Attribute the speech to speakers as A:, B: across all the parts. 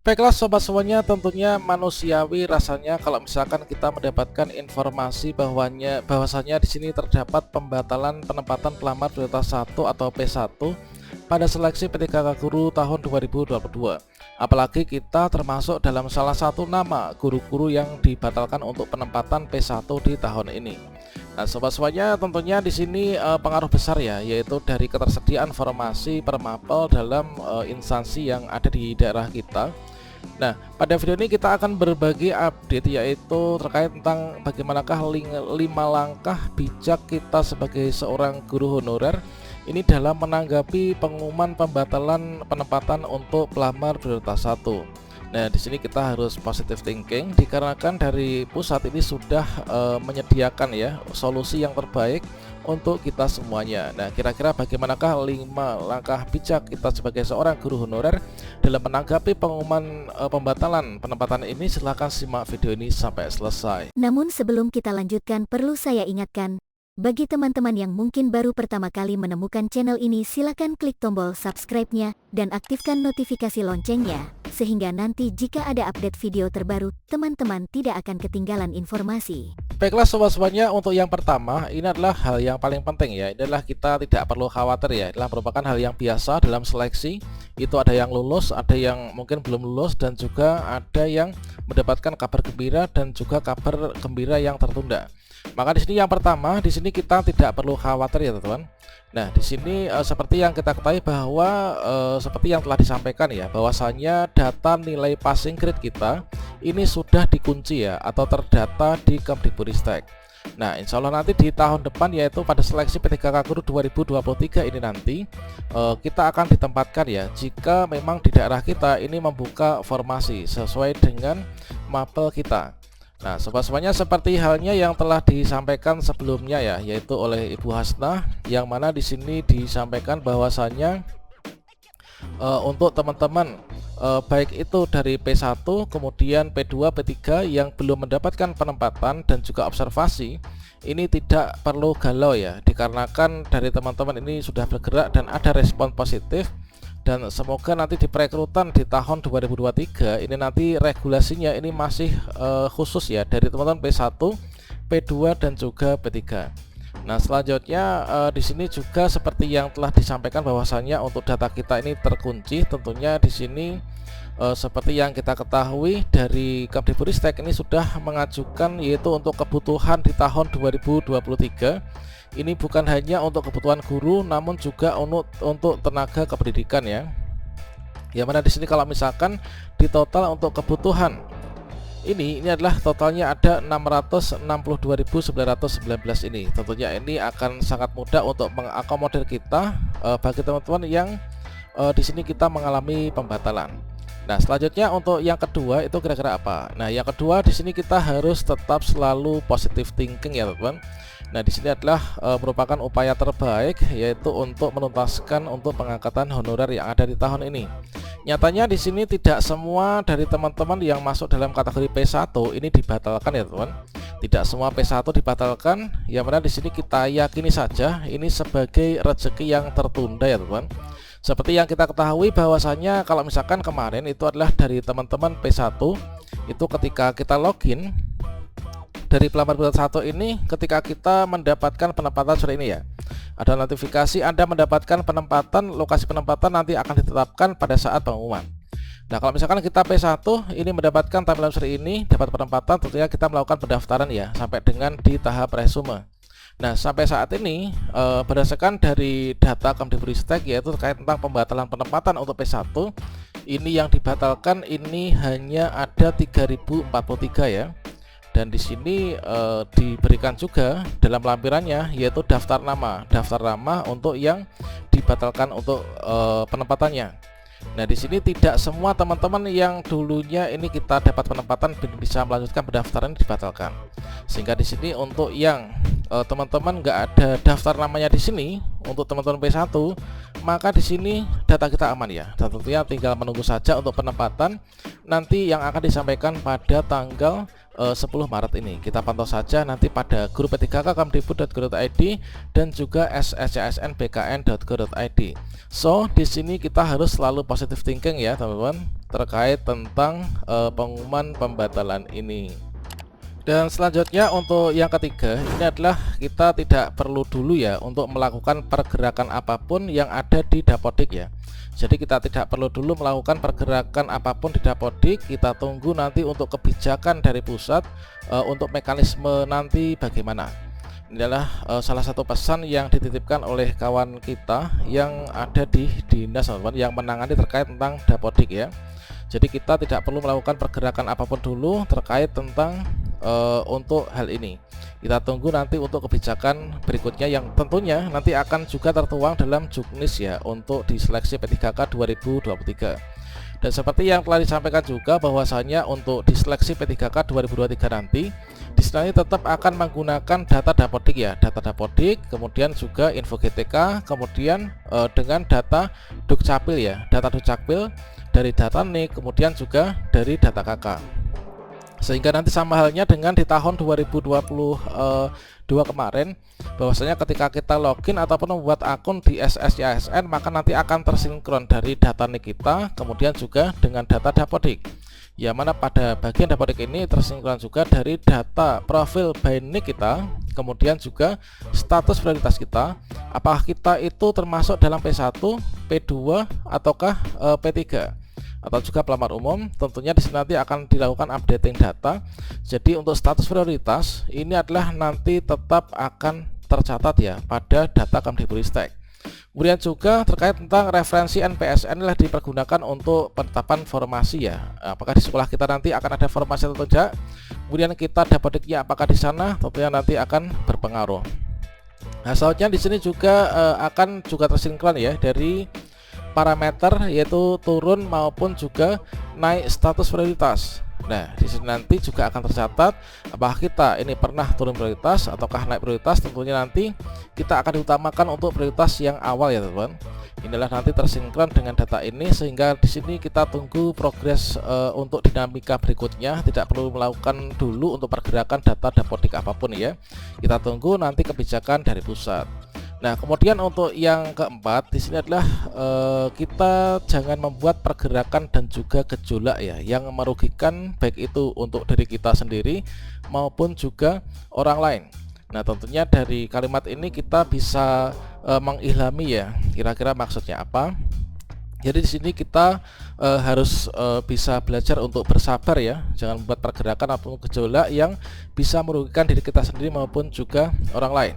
A: Baiklah sobat semuanya, tentunya manusiawi rasanya kalau misalkan kita mendapatkan informasi bahwasanya di sini terdapat pembatalan penempatan pelamar prioritas 1 atau P1 pada seleksi PTKK Guru tahun 2022. Apalagi kita termasuk dalam salah satu nama guru-guru yang dibatalkan untuk penempatan P1 di tahun ini. Nah, sobat semuanya, tentunya di sini pengaruh besar ya, yaitu dari ketersediaan formasi permapel dalam instansi yang ada di daerah kita. Nah, pada video ini kita akan berbagi update yaitu terkait tentang bagaimanakah 5 langkah bijak kita sebagai seorang guru honorer ini dalam menanggapi pengumuman pembatalan penempatan untuk pelamar prioritas 1. Nah, di sini kita harus positive thinking dikarenakan dari pusat ini sudah menyediakan ya solusi yang terbaik untuk kita semuanya. Nah, kira-kira bagaimanakah 5 langkah bijak kita sebagai seorang guru honorer dalam menanggapi pengumuman pembatalan penempatan ini? Silahkan simak video ini sampai selesai.
B: Namun sebelum kita lanjutkan, perlu saya ingatkan, bagi teman-teman yang mungkin baru pertama kali menemukan channel ini, silakan klik tombol subscribe-nya dan aktifkan notifikasi loncengnya, sehingga nanti jika ada update video terbaru, teman-teman tidak akan ketinggalan informasi.
A: Baiklah sobat semuanya, untuk yang pertama ini adalah hal yang paling penting ya. Ini adalah kita tidak perlu khawatir ya. Adalah merupakan hal yang biasa dalam seleksi. Itu ada yang lulus, ada yang mungkin belum lulus, dan juga ada yang mendapatkan kabar gembira dan juga kabar gembira yang tertunda. Maka di sini yang pertama, di sini kita tidak perlu khawatir ya teman-teman. Nah, di sini seperti yang kita ketahui bahwa seperti yang telah disampaikan ya, bahwasanya data nilai passing grade kita ini sudah dikunci ya atau terdata di Kemdikbudristek. Nah, insya Allah nanti di tahun depan yaitu pada seleksi PTKK Guru 2023 ini nanti kita akan ditempatkan ya jika memang di daerah kita ini membuka formasi sesuai dengan mapel kita. Nah, sobat-sobatnya, seperti halnya yang telah disampaikan sebelumnya ya, yaitu oleh Ibu Hasnah, yang mana di sini disampaikan bahwasannya untuk teman-teman baik itu dari P1 kemudian P2 P3 yang belum mendapatkan penempatan dan juga observasi, ini tidak perlu galau ya, dikarenakan dari teman-teman ini sudah bergerak dan ada respon positif. Dan semoga nanti di perekrutan di tahun 2023 ini nanti regulasinya ini masih khusus ya dari teman-teman P1, P2 dan juga P3. Nah, selanjutnya di sini juga seperti yang telah disampaikan bahwasannya untuk data kita ini terkunci. Tentunya di sini seperti yang kita ketahui dari Kemdikbudristek ini sudah mengajukan yaitu untuk kebutuhan di tahun 2023. Ini bukan hanya untuk kebutuhan guru, namun juga untuk tenaga kependidikan ya. Yang mana di sini kalau misalkan di total untuk kebutuhan ini adalah totalnya ada 662.919 ini. Tentunya ini akan sangat mudah untuk mengakomodir kita bagi teman-teman yang di sini kita mengalami pembatalan. Nah, selanjutnya untuk yang kedua itu kira-kira apa? Nah, yang kedua di sini kita harus tetap selalu positive thinking ya teman-teman. Nah, di sini adalah merupakan upaya terbaik yaitu untuk menuntaskan untuk pengangkatan honorer yang ada di tahun ini. Nyatanya di sini tidak semua dari teman-teman yang masuk dalam kategori P1 ini dibatalkan ya teman. Tidak semua P1 dibatalkan, yang mana di sini kita yakini saja ini sebagai rezeki yang tertunda ya teman. Seperti yang kita ketahui bahwasanya kalau misalkan kemarin itu adalah dari teman-teman P1 itu ketika kita login dari pelamar prioritas 1 ini, ketika kita mendapatkan penempatan sore ini ya, ada notifikasi Anda mendapatkan penempatan, lokasi penempatan nanti akan ditetapkan pada saat pengumuman. Nah, kalau misalkan kita P1 ini mendapatkan tampilan sore ini, dapat penempatan, tentunya kita melakukan pendaftaran ya sampai dengan di tahap resume. Nah, sampai saat ini berdasarkan dari data Kemdikbudristek yaitu terkait tentang pembatalan penempatan untuk P1, ini yang dibatalkan ini hanya ada 3043 ya. Dan di sini diberikan juga dalam lampirannya yaitu daftar nama untuk yang dibatalkan untuk penempatannya. Nah, di sini tidak semua teman-teman yang dulunya ini kita dapat penempatan bisa melanjutkan pendaftaran dibatalkan. Sehingga di sini untuk yang teman-teman nggak ada daftar namanya di sini, untuk teman-teman P1 maka di sini data kita aman ya. Dan tentunya tinggal menunggu saja untuk penempatan nanti yang akan disampaikan pada tanggal 10 Maret ini. Kita pantau saja nanti pada grup P3K kemdikbud.go.id dan juga sscsnbkn.go.id. So di sini kita harus selalu positive thinking ya teman-teman terkait tentang pengumuman pembatalan ini. Dan selanjutnya untuk yang ketiga, ini adalah kita tidak perlu dulu ya untuk melakukan pergerakan apapun yang ada di Dapodik ya. Jadi kita tidak perlu dulu melakukan pergerakan apapun di Dapodik, kita tunggu nanti untuk kebijakan dari pusat untuk mekanisme nanti bagaimana. Ini adalah salah satu pesan yang dititipkan oleh kawan kita yang ada di dinas teman-teman yang menangani terkait tentang Dapodik ya. Jadi kita tidak perlu melakukan pergerakan apapun dulu terkait tentang untuk hal ini. Kita tunggu nanti untuk kebijakan berikutnya yang tentunya nanti akan juga tertuang dalam juknis ya untuk diseleksi P3K 2023. Dan seperti yang telah disampaikan juga bahwasanya untuk diseleksi P3K 2023 nanti di sini tetap akan menggunakan data Dapodik ya, data Dapodik, kemudian juga info GTK, kemudian dengan data Dukcapil ya, data Dukcapil dari data NIK, kemudian juga dari data KK. Sehingga nanti sama halnya dengan di tahun 2022 kemarin, bahwasanya ketika kita login ataupun membuat akun di SSCSN, maka nanti akan tersinkron dari data NIK kita, kemudian juga dengan data Dapodik. Ya mana pada bagian Dapodik ini tersinkron juga dari data profil by NIK kita, kemudian juga status prioritas kita, apakah kita itu termasuk dalam P1, P2 ataukah P3 atau juga pelamar umum. Tentunya di sini nanti akan dilakukan updating data. Jadi untuk status prioritas ini adalah nanti tetap akan tercatat ya pada data Kemdikbudristek. Kemudian juga terkait tentang referensi NPSN adalah dipergunakan untuk penetapan formasi ya. Apakah di sekolah kita nanti akan ada formasi atau tidak? Kemudian kita Dapodiknya apakah di sana? Tentunya nanti akan berpengaruh. Nah, selanjutnya di sini juga akan juga tersinkron ya dari parameter yaitu turun maupun juga naik status prioritas. Nah, di sini nanti juga akan tercatat apakah kita ini pernah turun prioritas ataukah naik prioritas. Tentunya nanti kita akan diutamakan untuk prioritas yang awal ya teman-teman. Inilah nanti tersinkron dengan data ini sehingga di sini kita tunggu progres untuk dinamika berikutnya. Tidak perlu melakukan dulu untuk pergerakan data Dapodik apapun ya. Kita tunggu nanti kebijakan dari pusat. Nah, kemudian untuk yang keempat di sini adalah kita jangan membuat pergerakan dan juga gejolak ya yang merugikan baik itu untuk diri kita sendiri maupun juga orang lain. Nah, tentunya dari kalimat ini kita bisa mengilhami ya kira-kira maksudnya apa. Jadi di sini kita harus bisa belajar untuk bersabar ya, jangan membuat pergerakan atau gejolak yang bisa merugikan diri kita sendiri maupun juga orang lain.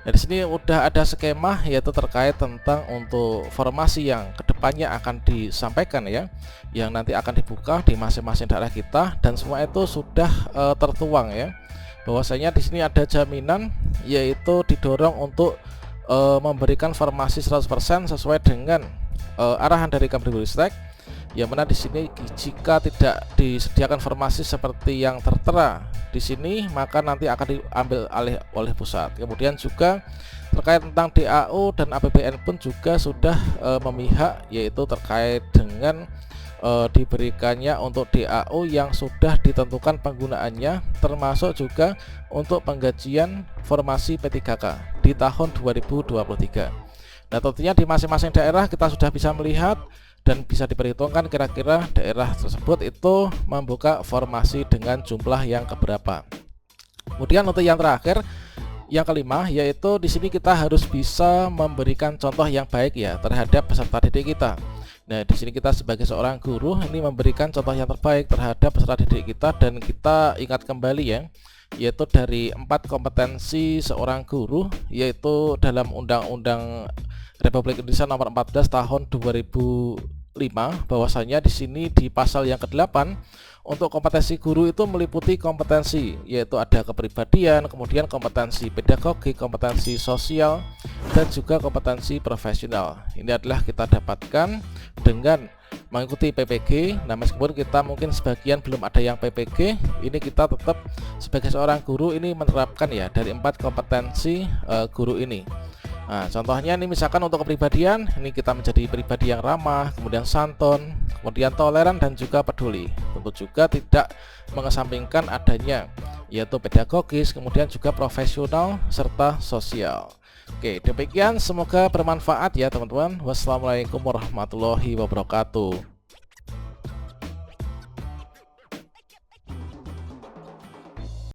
A: Nah, di sini udah ada skema yaitu terkait tentang untuk formasi yang kedepannya akan disampaikan ya, yang nanti akan dibuka di masing-masing daerah kita dan semua itu sudah tertuang ya. Bahwasanya di sini ada jaminan yaitu didorong untuk memberikan formasi 100% sesuai dengan arahan dari Kemdikbudristek. Yang mana di sini jika tidak disediakan formasi seperti yang tertera di sini maka nanti akan diambil alih oleh pusat. Kemudian juga terkait tentang DAU dan APBN pun juga sudah memihak yaitu terkait dengan diberikannya untuk DAU yang sudah ditentukan penggunaannya termasuk juga untuk penggajian formasi P3K di tahun 2023. Nah, tentunya di masing-masing daerah kita sudah bisa melihat dan bisa diperhitungkan kira-kira daerah tersebut itu membuka formasi dengan jumlah yang keberapa. Kemudian untuk yang terakhir, yang kelima, yaitu di sini kita harus bisa memberikan contoh yang baik ya terhadap peserta didik kita. Nah, di sini kita sebagai seorang guru ini memberikan contoh yang terbaik terhadap peserta didik kita dan kita ingat kembali ya, yaitu dari 4 kompetensi seorang guru yaitu dalam Undang-Undang Republik Indonesia Nomor 14 Tahun 2005 bahwasanya di sini di pasal yang ke-8 untuk kompetensi guru itu meliputi kompetensi yaitu ada kepribadian, kemudian kompetensi pedagogi, kompetensi sosial dan juga kompetensi profesional. Ini adalah kita dapatkan dengan mengikuti PPG. Nah, meskipun kita mungkin sebagian belum ada yang PPG, ini kita tetap sebagai seorang guru ini menerapkan ya dari 4 kompetensi guru ini. Nah, contohnya ini misalkan untuk kepribadian, ini kita menjadi pribadi yang ramah, kemudian santun, kemudian toleran dan juga peduli. Tentu juga tidak mengesampingkan adanya yaitu pedagogis, kemudian juga profesional serta sosial. Oke, demikian, semoga bermanfaat ya teman-teman. Wassalamualaikum warahmatullahi wabarakatuh.